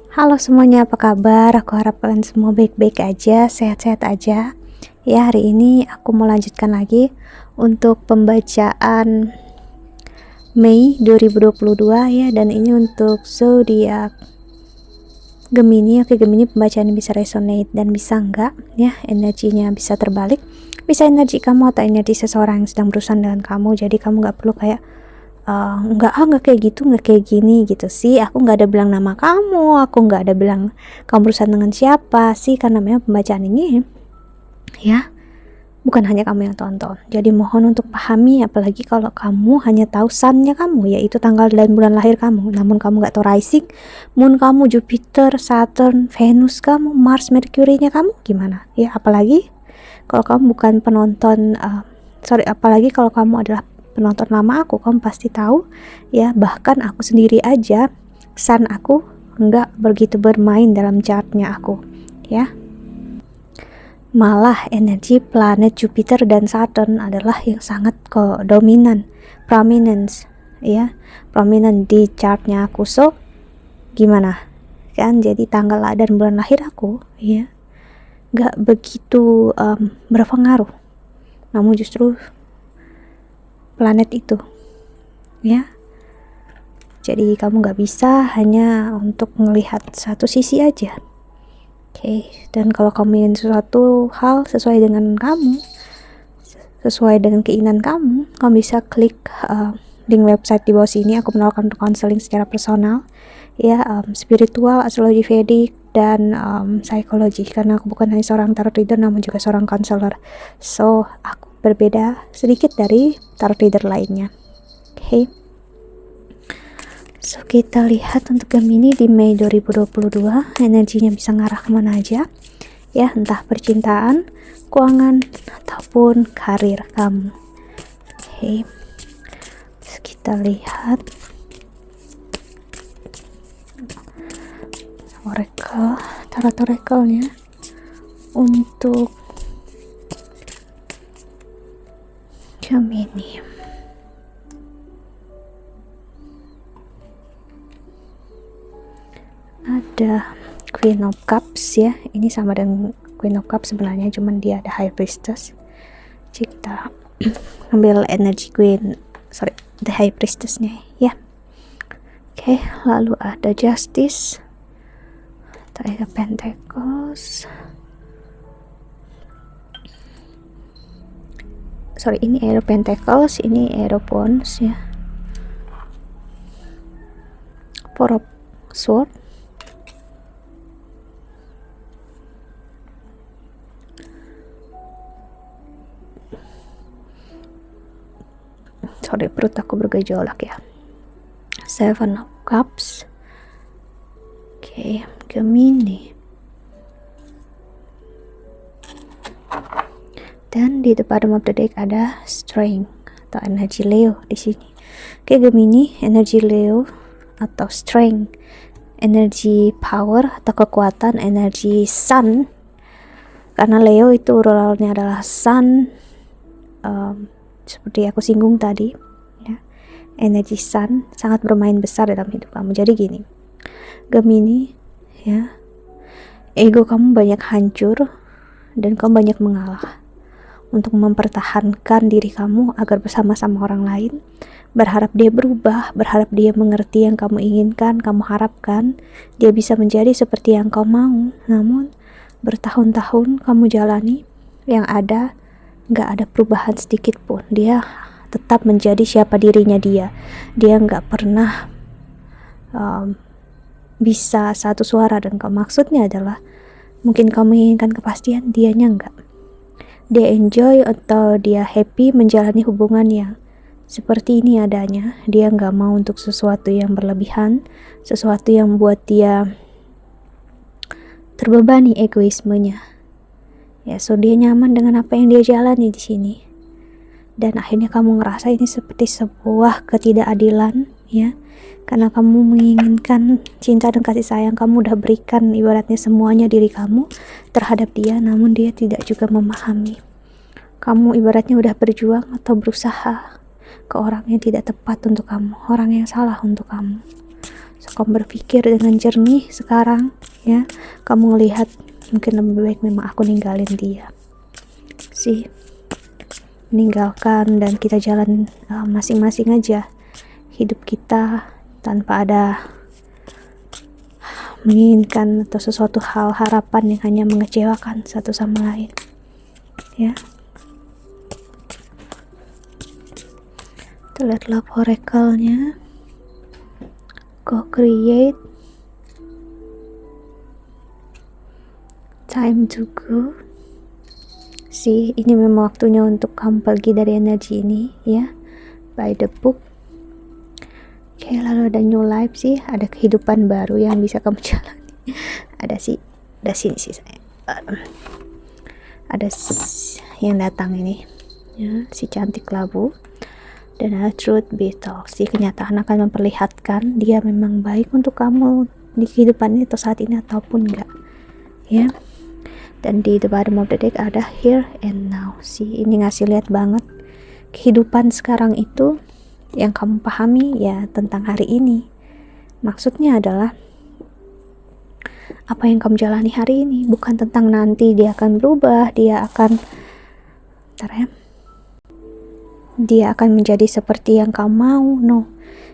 Halo semuanya, apa kabar? Aku harap kalian semua baik-baik aja, sehat-sehat aja. Ya, hari ini aku mau lanjutkan lagi untuk pembacaan Mei 2022 ya, dan ini untuk zodiak Gemini. Oke, Gemini pembacaan bisa resonate dan bisa enggak ya, energinya bisa terbalik, bisa energi kamu atau energi seseorang yang sedang berurusan dengan kamu. Jadi kamu nggak perlu kayak nggak kayak gitu, nggak kayak gini gitu sih, aku nggak ada bilang nama kamu, aku nggak ada bilang kamu berurusan dengan siapa sih, karena memang pembacaan ini ya bukan hanya kamu yang tonton. Jadi mohon untuk pahami, apalagi kalau kamu hanya tahu sunnya kamu, yaitu tanggal dan bulan lahir kamu, namun kamu nggak tahu rising, moon kamu, Jupiter, Saturn, Venus kamu, Mars, Mercury-nya kamu gimana ya. Apalagi kalau kamu bukan penonton apalagi kalau kamu adalah penonton lama aku, kamu pasti tahu ya, bahkan aku sendiri aja sun aku nggak begitu bermain dalam chartnya aku ya. Malah energi planet Jupiter dan Saturn adalah yang sangat dominan, prominence ya, prominent di chartnya aku. So gimana kan, jadi tanggal dan bulan lahir aku ya nggak begitu berpengaruh, namun justru planet itu ya. Jadi kamu nggak bisa hanya untuk melihat satu sisi aja. Oke, dan kalau kamu ingin sesuatu hal sesuai dengan kamu, sesuai dengan keinginan kamu, kamu bisa klik link website di bawah sini. Aku menawarkan untuk konseling secara personal ya, spiritual, astrologi Vedic, dan psikologi, karena aku bukan hanya seorang tarot reader namun juga seorang konselor. So aku berbeda sedikit dari tarot reader lainnya. Oke, so kita lihat untuk Gemini di Mei 2022, energinya bisa ngarah kemana aja ya, entah percintaan, keuangan, ataupun karir kamu. Oke, so kita lihat oracle, tarot oracle-nya untuk Gemini. Ada Queen of Cups ya, ini sama dengan Queen of Cups sebenarnya, cuman dia ada High Priestess. Jadi kita ambil energi the High Priestess-nya ya. Oke, lalu ada Justice, Three of Pentacles. Ini Aero Pentacles, ini Aero Wands ya. Four of Swords, perut aku bergejolak ya. Seven of Cups. Oke, Gemini. Dan di the bottom of the deck ada Strength atau energi Leo di sini. Oke, Gemini, energi Leo atau Strength, energi power atau kekuatan, energi Sun. Karena Leo itu ruralnya adalah Sun, seperti aku singgung tadi ya, energi Sun sangat bermain besar dalam hidup kamu. Jadi gini, Gemini ya, ego kamu banyak hancur dan kamu banyak mengalah untuk mempertahankan diri kamu agar bersama-sama orang lain, berharap dia berubah, berharap dia mengerti yang kamu inginkan, kamu harapkan dia bisa menjadi seperti yang kau mau. Namun bertahun-tahun kamu jalani, yang ada nggak ada perubahan sedikit pun. Dia tetap menjadi siapa dirinya dia nggak pernah bisa satu suara. Dan maksudnya adalah mungkin kamu inginkan kepastian, dianya enggak. Dia enjoy atau dia happy menjalani hubungan yang seperti ini adanya. Dia nggak mau untuk sesuatu yang berlebihan, sesuatu yang buat dia terbebani egoismenya ya. So dia nyaman dengan apa yang dia jalani di sini, dan akhirnya kamu ngerasa ini seperti sebuah ketidakadilan ya, karena kamu menginginkan cinta dan kasih sayang, kamu udah berikan ibaratnya semuanya diri kamu terhadap dia, namun dia tidak juga memahami. Kamu ibaratnya udah berjuang atau berusaha ke orang yang tidak tepat untuk kamu, orang yang salah untuk kamu. So, kamu berpikir dengan jernih sekarang, ya. Kamu ngelihat mungkin lebih baik memang aku ninggalin dia sih, meninggalkan dan kita jalan masing-masing aja hidup kita tanpa ada menginginkan atau sesuatu hal harapan yang hanya mengecewakan satu sama lain, ya. Kita lihat love oracle-nya. Go create, time to go. Sih, ini memang waktunya untuk kamu pergi dari energi ini, ya. By the book. Oke, lalu ada new life sih, ada kehidupan baru yang bisa kamu jalani. ada sini sih saya. Ada yang datang ini, ya, si cantik labu. Dan ada truth be told, si kenyataan akan memperlihatkan dia memang baik untuk kamu di kehidupan ini atau saat ini ataupun enggak, ya. Dan di the bottom of the deck ada here and now. Si ini ngasih lihat banget kehidupan sekarang itu yang kamu pahami ya tentang hari ini. Maksudnya adalah apa yang kamu jalani hari ini, bukan tentang nanti dia akan berubah, dia akan menjadi seperti yang kamu mau. No,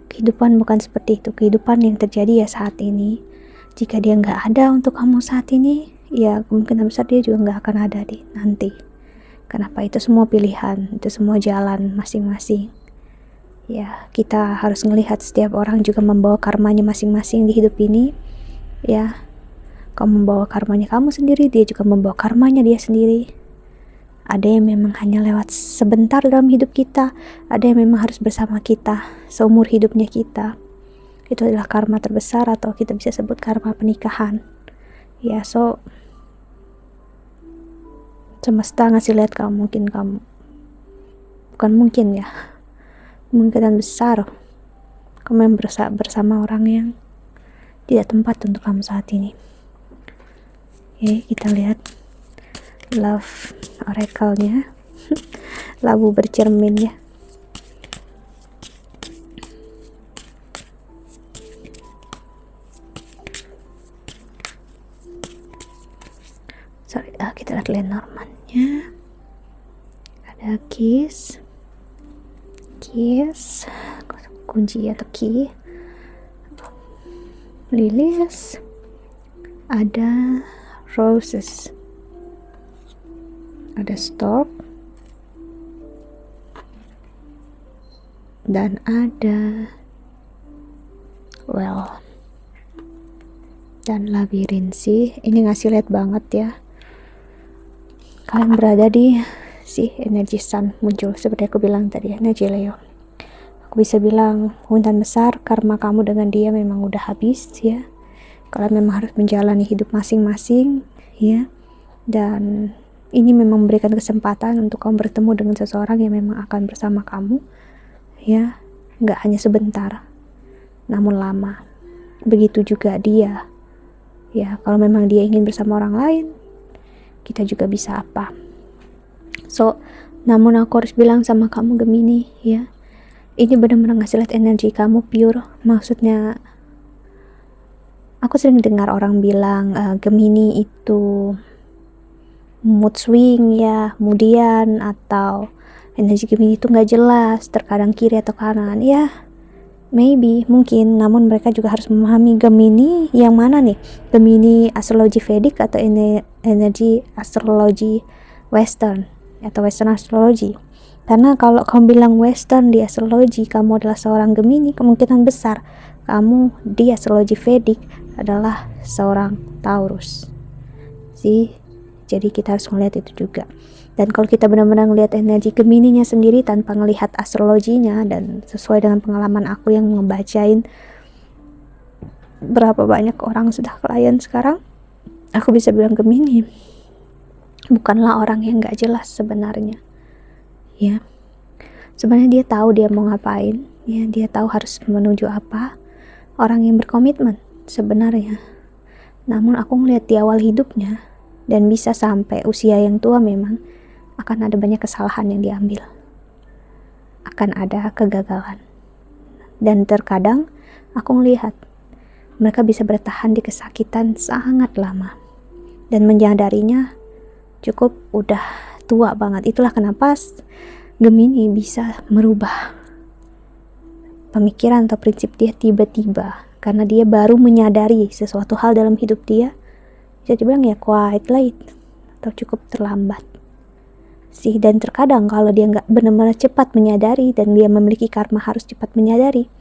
kehidupan bukan seperti itu. Kehidupan yang terjadi ya saat ini. Jika dia nggak ada untuk kamu saat ini, ya kemungkinan besar dia juga nggak akan ada di nanti. Kenapa? Itu semua pilihan, itu semua jalan masing-masing. Ya, kita harus melihat setiap orang juga membawa karmanya masing-masing di hidup ini. Ya, kamu membawa karmanya kamu sendiri, dia juga membawa karmanya dia sendiri. Ada yang memang hanya lewat sebentar dalam hidup kita, ada yang memang harus bersama kita seumur hidupnya kita. Itu adalah karma terbesar atau kita bisa sebut karma pernikahan. Ya, so semesta ngasih lihat kamu, kemungkinan besar kamu yang bersama orang yang tidak tempat untuk kamu saat ini. Oke, kita lihat love oracle-nya. Labu bercermin, ya. Kita lihat Lenormand-nya. Ada kiss, kunci atau key, lilies, ada roses, ada stork, dan ada well, dan labirin sih. Ini ngasih lihat banget ya, kalian berada di energi sun muncul seperti aku bilang tadi, energi Leo. Aku bisa bilang kemungkinan besar karma kamu dengan dia memang udah habis, ya. Kalian memang harus menjalani hidup masing-masing, ya. Dan ini memang memberikan kesempatan untuk kamu bertemu dengan seseorang yang memang akan bersama kamu, ya. Nggak hanya sebentar, namun lama. Begitu juga dia, ya. Kalau memang dia ingin bersama orang lain, kita juga bisa apa. So, namun aku harus bilang sama kamu Gemini, ya. Ini benar-benar ngasih lihat energi kamu pure. Maksudnya, aku sering dengar orang bilang Gemini itu mood swing, ya, kemudian atau energi Gemini itu nggak jelas, terkadang kiri atau kanan, ya. Maybe, mungkin, namun mereka juga harus memahami Gemini yang mana nih, Gemini astrologi Vedic atau energi astrologi Western atau Western astrologi. Karena kalau kamu bilang Western di astrologi, kamu adalah seorang Gemini, kemungkinan besar kamu di astrologi Vedic adalah seorang Taurus. Jadi kita harus melihat itu juga. Dan kalau kita benar-benar melihat energi Gemininya sendiri tanpa melihat astrologinya, dan sesuai dengan pengalaman aku yang ngebacain berapa banyak orang sudah klien sekarang, aku bisa bilang Gemini bukanlah orang yang gak jelas sebenarnya, ya. Sebenarnya dia tahu dia mau ngapain, ya. Dia tahu harus menuju apa. Orang yang berkomitmen sebenarnya. Namun aku ngelihat di awal hidupnya, dan bisa sampai usia yang tua, memang akan ada banyak kesalahan yang diambil, akan ada kegagalan. Dan terkadang aku melihat mereka bisa bertahan di kesakitan sangat lama dan menyadarinya cukup udah tua banget. Itulah kenapa Gemini bisa merubah pemikiran atau prinsip dia tiba-tiba, karena dia baru menyadari sesuatu hal dalam hidup dia. Bisa dibilang ya quite late atau cukup terlambat sih. Dan terkadang kalau dia nggak benar-benar cepat menyadari dan dia memiliki karma harus cepat menyadari,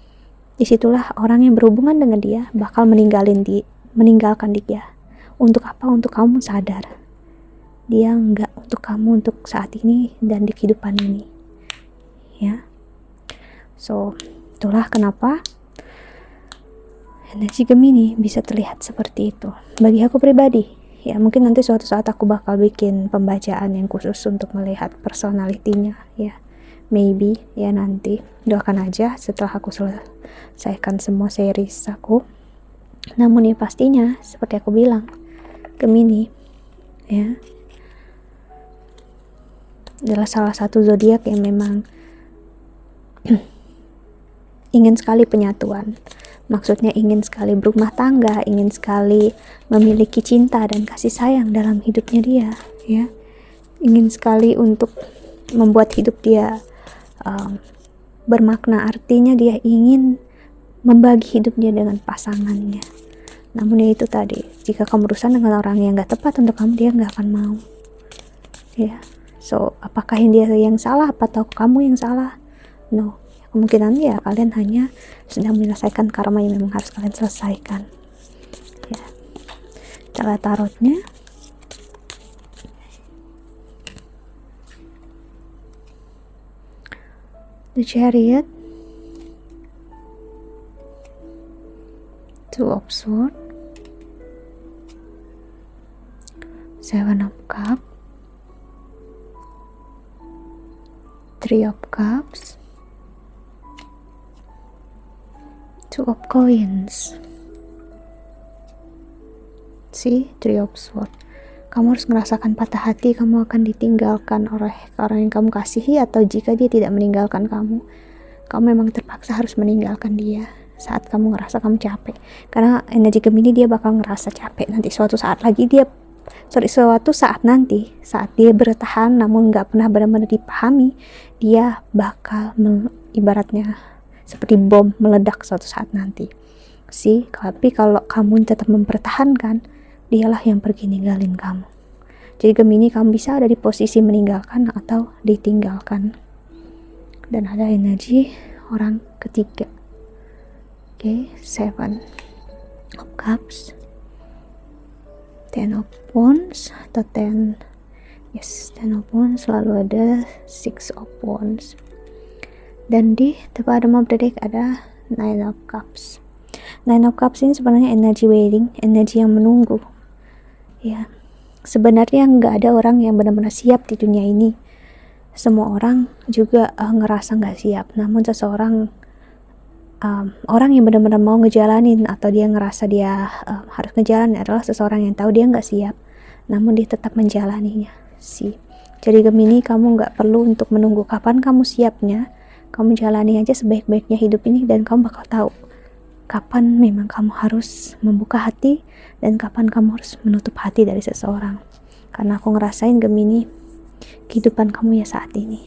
disitulah orang yang berhubungan dengan dia bakal meninggalkan dia. Untuk apa? Untuk kamu sadar dia nggak untuk kamu untuk saat ini dan di kehidupan ini, ya. So itulah kenapa energi Gemini bisa terlihat seperti itu. Bagi aku pribadi, ya mungkin nanti suatu saat aku bakal bikin pembacaan yang khusus untuk melihat personalitinya, ya. Maybe ya, nanti doakan aja setelah aku selesaikan semua series aku. Namun ya pastinya seperti aku bilang, Gemini ya adalah salah satu zodiak yang memang ingin sekali penyatuan. Maksudnya ingin sekali berumah tangga, ingin sekali memiliki cinta dan kasih sayang dalam hidupnya dia, ya. Ingin sekali untuk membuat hidup dia bermakna. Artinya dia ingin membagi hidupnya dengan pasangannya. Namun ya itu tadi, jika kamu berusaha dengan orang yang gak tepat untuk kamu, dia gak akan mau, ya. So apakah dia yang salah atau kamu yang salah? No, kemungkinan ya kalian hanya sedang menyelesaikan karma yang memang harus kalian selesaikan, ya. Cara tarotnya The Chariot, Two of Swords, Seven of Cups, Three of Cups, Two of Coins. See, Three of Swords. Kamu harus merasakan patah hati, kamu akan ditinggalkan oleh orang yang kamu kasihi, atau jika dia tidak meninggalkan kamu memang terpaksa harus meninggalkan dia saat kamu ngerasa kamu capek. Karena energi Gemini dia bakal ngerasa capek nanti suatu saat nanti saat dia bertahan namun nggak pernah benar-benar dipahami, dia bakal ibaratnya seperti bom meledak suatu saat nanti. Tapi kalau kamu tetap mempertahankan, dialah yang pergi ninggalin kamu. Jadi Gemini, kamu bisa ada di posisi meninggalkan atau ditinggalkan. Dan ada energi orang ketiga. Seven of Cups, Ten of Wands atau Ten of Wands, selalu ada Six of Wands. Dan di the bottom of the deck ada Nine of Cups. Nine of Cups ini sebenarnya energi waiting, energi yang menunggu, ya. Sebenarnya nggak ada orang yang benar-benar siap di dunia ini. Semua orang juga ngerasa nggak siap. Namun seseorang orang yang benar-benar mau ngejalanin atau dia ngerasa dia harus ngejalanin adalah seseorang yang tahu dia nggak siap, namun dia tetap menjalaninya. Jadi Gemini, kamu nggak perlu untuk menunggu kapan kamu siapnya. Kamu jalani aja sebaik-baiknya hidup ini, dan kamu bakal tahu kapan memang kamu harus membuka hati dan kapan kamu harus menutup hati dari seseorang. Karena aku ngerasain Gemini, kehidupan kamu ya saat ini.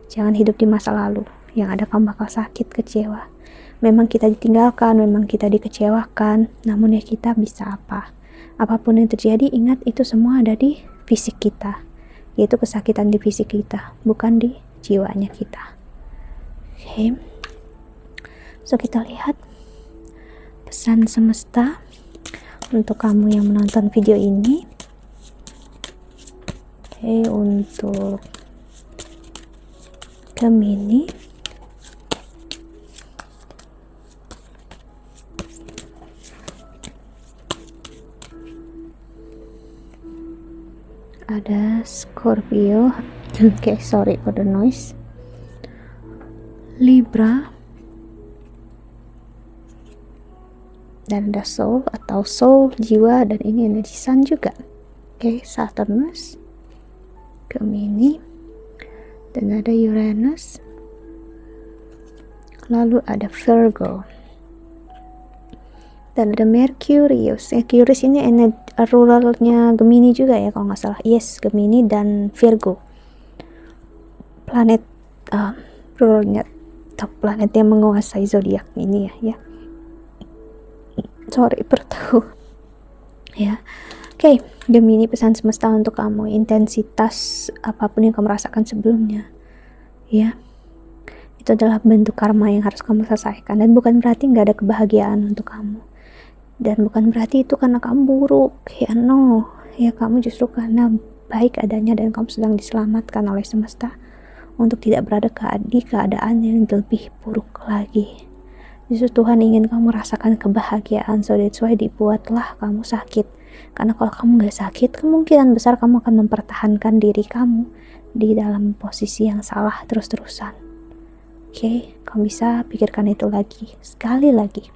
Jangan hidup di masa lalu, yang ada kamu bakal sakit, kecewa. Memang kita ditinggalkan, memang kita dikecewakan, namun ya kita bisa apa? Apapun yang terjadi, ingat itu semua ada di fisik kita, yaitu kesakitan di fisik kita, bukan di jiwanya kita. So kita lihat pesan semesta untuk kamu yang menonton video ini. Untuk Gemini, ada Scorpio, sorry for the noise, Libra, dan ada Soul atau Soul, jiwa, dan ini energi Sun juga. Saturnus, Gemini, dan ada Uranus, lalu ada Virgo. Dan ada Mercurius. Mercurius ini ruralnya Gemini juga ya kalau nggak salah. Yes, Gemini dan Virgo. Planet ruralnya, top planet yang menguasai zodiak ini ya. Sorry bertahu. Ya. Oke, Gemini, pesan semesta untuk kamu, intensitas apapun yang kamu rasakan sebelumnya. Ya. Itu adalah bentuk karma yang harus kamu selesaikan, dan bukan berarti nggak ada kebahagiaan untuk kamu. Dan bukan berarti itu karena kamu buruk, ya no, ya kamu justru karena baik adanya dan kamu sedang diselamatkan oleh semesta untuk tidak berada di keadaan yang lebih buruk lagi. Justru Tuhan ingin kamu rasakan kebahagiaan, so that's why dibuatlah kamu sakit. Karena kalau kamu gak sakit, kemungkinan besar kamu akan mempertahankan diri kamu di dalam posisi yang salah terus-terusan. Oke, kamu bisa pikirkan itu lagi, sekali lagi.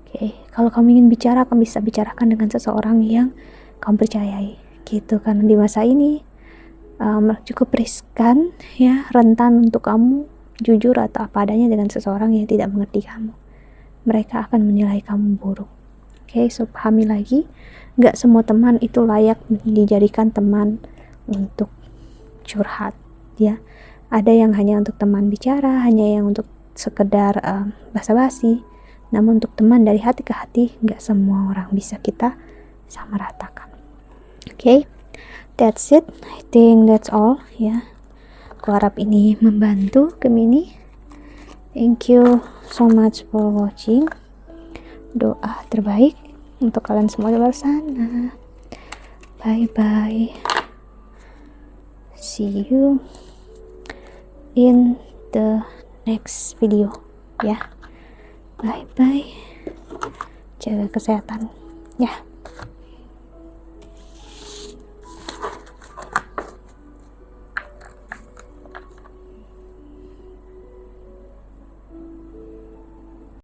Oke, kalau kamu ingin bicara, kamu bisa bicarakan dengan seseorang yang kamu percayai, gitu. Karena di masa ini cukup riskan, ya, rentan untuk kamu jujur atau apa adanya dengan seseorang yang tidak mengerti kamu. Mereka akan menilai kamu buruk. Oke, so pahami lagi, gak semua teman itu layak dijadikan teman untuk curhat, ya. Ada yang hanya untuk teman bicara, hanya yang untuk sekedar basa-basi. Namun untuk teman dari hati ke hati, gak semua orang bisa kita samaratakan. Oke, that's it. I think that's all, ya. Aku harap ini membantu Gemini. Thank you so much for watching. Doa terbaik untuk kalian semua di luar sana. Bye bye. See you in the next video, ya. Bye bye. Jaga kesehatan, ya.